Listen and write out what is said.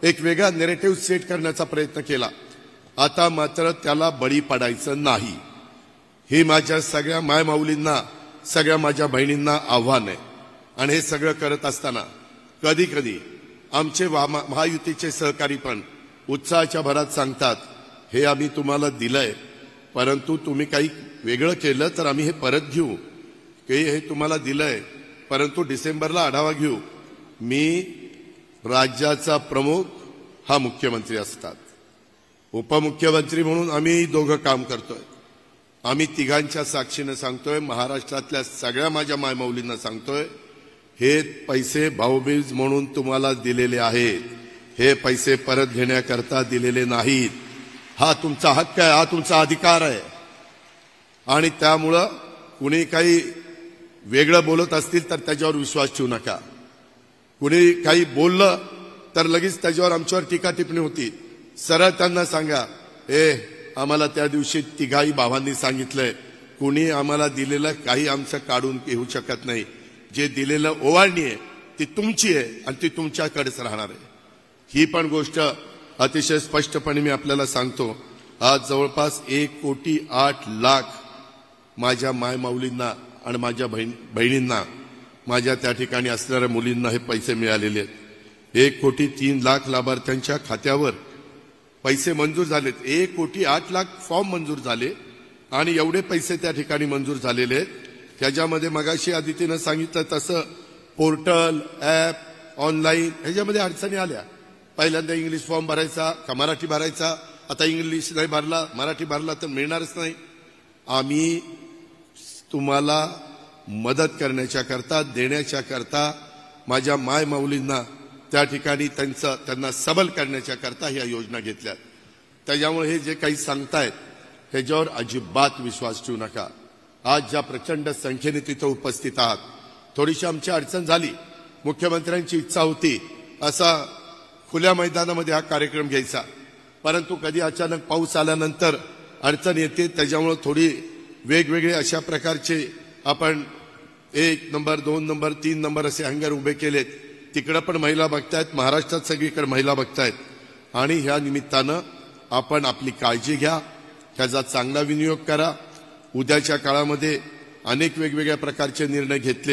एक वेगळा narrative set करण्याचा प्रयत्न केला। आता मात्र त्याला बळी पडायचं नाही, ही माझ्या सगळ्या मायमाऊलींना, सगळ्या माझ्या बहिणींना आव्हान आहे। आणि हे सगळं करत असताना कधी कधी आमचे महायुतीचे सहकारी पण उत्साहाच्या भरात सांगतात, हे आम्ही तुम्हाला दिलंय, परंतु तुम्ही काही वेगळं केलं तर आम्ही हे परत घेऊ, की हे तुम्हाला दिलंय परंतु डिसेंबरला आढावा घेऊ। मी राज्याचा प्रमुख हा मुख्यमंत्री असतात, उपमुख्यमंत्री म्हणून आम्ही दोघं काम करतोय। आम्ही तिघांच्या साक्षीने सांगतोय, महाराष्ट्रातल्या सगळ्या माझ्या मायमाऊलींना सांगतोय, हे पैसे भाऊबीज म्हणून तुम्हाला दिलेले आहेत, हे पैसे परत घेण्याकरता दिलेले नाहीत। हा तुमचा हक्क आहे, हा तुमचा अधिकार आहे। आणि त्यामुळं कुणी काही वेगळं बोलत असतील तर त्याच्यावर विश्वास ठेवू नका। कुणी काही बोललं तर लगेच त्याच्यावर आमच्यावर टीका टिप्पणी होती। सरळ त्यांना सांगा, आम्हाला त्या दिवशी तिघाही भावांनी सांगितलंय, कुणी आम्हाला दिलेलं काही आमचं काढून घेऊ शकत नाही। जे दिलेलं ओवाळणी आहे ती तुमची आहे आणि ती तुमच्याकडेच राहणार आहे। ही पण गोष्ट अतिशय स्पष्टपणे मी आपल्याला सांगतो। आज जवळपास 1,08,00,000 माझ्या मायमाऊलींना आणि माझ्या बहिणींना, माझ्या त्या ठिकाणी असणाऱ्या मुलींना हे पैसे मिळालेले आहेत। 1,03,00,000 लाभार्थ्यांच्या खात्यावर पैसे मंजूर झालेत। 1,08,00,000 फॉर्म मंजूर झाले आणि एवढे पैसे त्या ठिकाणी मंजूर झालेले आहेत। त्याच्यामध्ये मगाशी आदितीनं सांगितलं तसं पोर्टल, ॲप, ऑनलाईन ह्याच्यामध्ये अडचणी आल्या। पहिल्यांदा इंग्लिश फॉर्म भरायचा का मराठी भरायचा, आता इंग्लिश नाही भरला मराठी भरला तर मिळणारच नाही। आम्ही तुम्हाला मदत करण्याच्या करता, देण्याच्या करता, माझ्या मायमाऊलींना त्या ठिकाणी त्यांना सबल करण्याच्या करता ह्या योजना घेतल्यात। त्याच्यामुळे हे जे काही सांगतायत ह्याच्यावर अजिबात विश्वास ठेवू नका। आज ज्या प्रचंड संख्येने तिथे उपस्थित आहात, थोडीशी आमची अडचण झाली, मुख्यमंत्र्यांची इच्छा होती असा खुल्या मैदानामध्ये हा कार्यक्रम घ्यायचा, परंतु कधी अचानक पाऊस आल्यानंतर अडचण येते। त्याच्यामुळे थोडी वेगवेगळे अशा प्रकारचे आपण 1 नंबर 2 नंबर 3 नंबर असे हँगर उभे केलेत। तिकडे पण महिला बघतायत, महाराष्ट्रात सगळीकडे महिला बघतायत। आणि ह्या निमित्तानं आपण आपली काळजी घ्या, त्याचा चांगला विनियोग करा। उद्याच्या काळामध्ये अनेक वेगवेगळ्या प्रकारचे निर्णय घेतले